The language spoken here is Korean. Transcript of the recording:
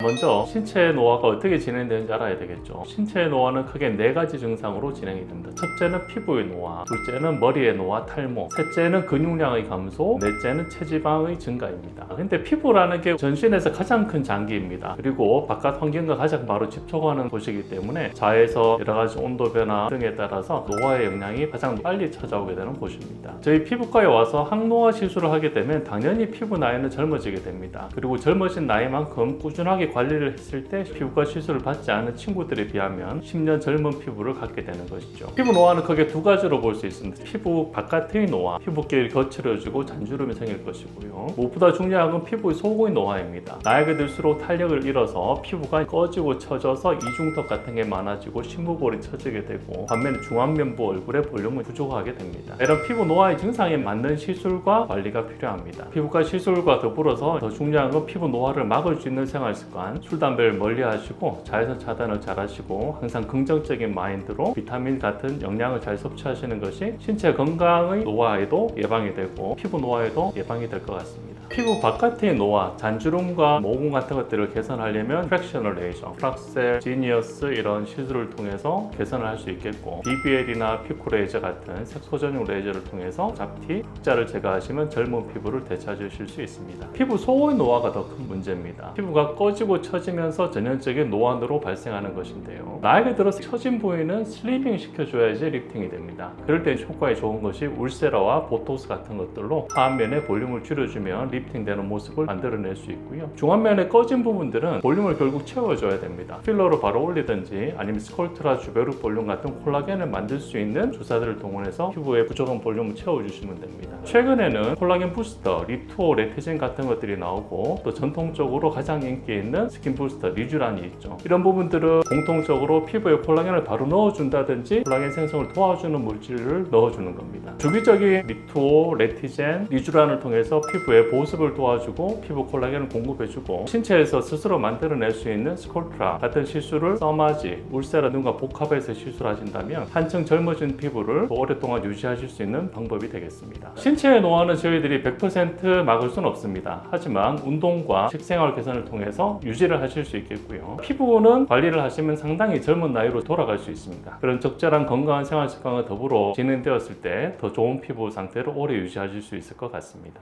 먼저 신체 노화가 어떻게 진행되는지 알아야 되겠죠. 신체 노화는 크게 4가지 증상으로 진행이 됩니다. 첫째는 피부의 노화, 둘째는 머리의 노화, 탈모, 셋째는 근육량의 감소, 넷째는 체지방의 증가입니다. 근데 피부라는 게 전신에서 가장 큰 장기입니다. 그리고 바깥 환경과 가장 바로 접촉하는 곳이기 때문에 자외선, 여러가지 온도 변화 등에 따라서 노화의 영향이 가장 빨리 찾아오게 되는 곳입니다. 저희 피부과에 와서 항노화 시술을 하게 되면 당연히 피부 나이는 젊어지게 됩니다. 그리고 젊어진 나이만큼 꾸준하게 관리를 했을 때 피부과 시술을 받지 않은 친구들에 비하면 10년 젊은 피부를 갖게 되는 것이죠. 피부 노화는 크게 2가지로 볼 수 있습니다. 피부 바깥의 노화, 피부결이 거칠어지고 잔주름이 생길 것이고요. 무엇보다 중요한 건 피부의 속의 노화입니다. 나이가 들수록 탄력을 잃어서 피부가 꺼지고 처져서 이중턱 같은 게 많아지고 식물골이 처지게 되고, 반면에 중안면부 얼굴의 볼륨은 부족하게 됩니다. 이런 피부 노화의 증상에 맞는 시술과 관리가 필요합니다. 피부과 시술과 더불어서 더 중요한 건 피부 노화를 막을 수 있는 생활 습관, 술, 담배를 멀리 하시고 자외선 차단을 잘 하시고 항상 긍정적인 마인드로 비타민 같은 영양을 잘 섭취하시는 것이 신체 건강의 노화에도 예방이 되고 피부 노화에도 예방이 될 것 같습니다. 피부 바깥의 노화, 잔주름과 모공 같은 것들을 개선하려면 프랙셔널 레이저, 프락셀, 지니어스 이런 시술을 통해서 개선을 할 수 있겠고, BBL이나 피코 레이저 같은 색소 전용 레이저를 통해서 잡티, 흑자를 제거하시면 젊은 피부를 되찾으실 수 있습니다. 피부 속의 노화가 더 큰 문제입니다. 피부가 꺼지고 처지면서 전형적인 노안으로 발생하는 것인데요. 나이가 들어서 처진 부위는 슬리핑 시켜줘야지 리프팅이 됩니다. 그럴 때 효과에 좋은 것이 울세라와 보톡스 같은 것들로 하안면의 볼륨을 줄여주면 리프팅되는 모습을 만들어낼 수 있고요. 중안면에 꺼진 부분들은 볼륨을 결국 채워줘야 됩니다. 필러로 바로 올리든지 아니면 스컬트라 주베르 볼륨 같은 콜라겐을 만들 수 있는 주사들을 동원해서 피부에 부족한 볼륨을 채워주시면 됩니다. 최근에는 콜라겐 부스터, 립투어, 레티젠 같은 것들이 나오고, 또 전통적으로 가장 인기 있는 스킨 부스터, 리쥬란이 있죠. 이런 부분들은 공통적으로 피부에 콜라겐을 바로 넣어준다든지 콜라겐 생성을 도와주는 물질을 넣어주는 겁니다. 주기적인 립투어, 레티젠, 리쥬란을 통해서 피부에 보습을 도와주고 피부 콜라겐을 공급해주고, 신체에서 스스로 만들어낼 수 있는 스콜트라 같은 시술을 써마지, 울세라 등과 복합해서 시술하신다면 한층 젊어진 피부를 더 오랫동안 유지하실 수 있는 방법이 되겠습니다. 신체의 노화는 저희들이 100% 막을 수는 없습니다. 하지만 운동과 식생활 개선을 통해서 유지를 하실 수 있겠고요. 피부는 관리를 하시면 상당히 젊은 나이로 돌아갈 수 있습니다. 그런 적절한 건강한 생활 습관과 더불어 진행되었을 때 더 좋은 피부 상태를 오래 유지하실 수 있을 것 같습니다.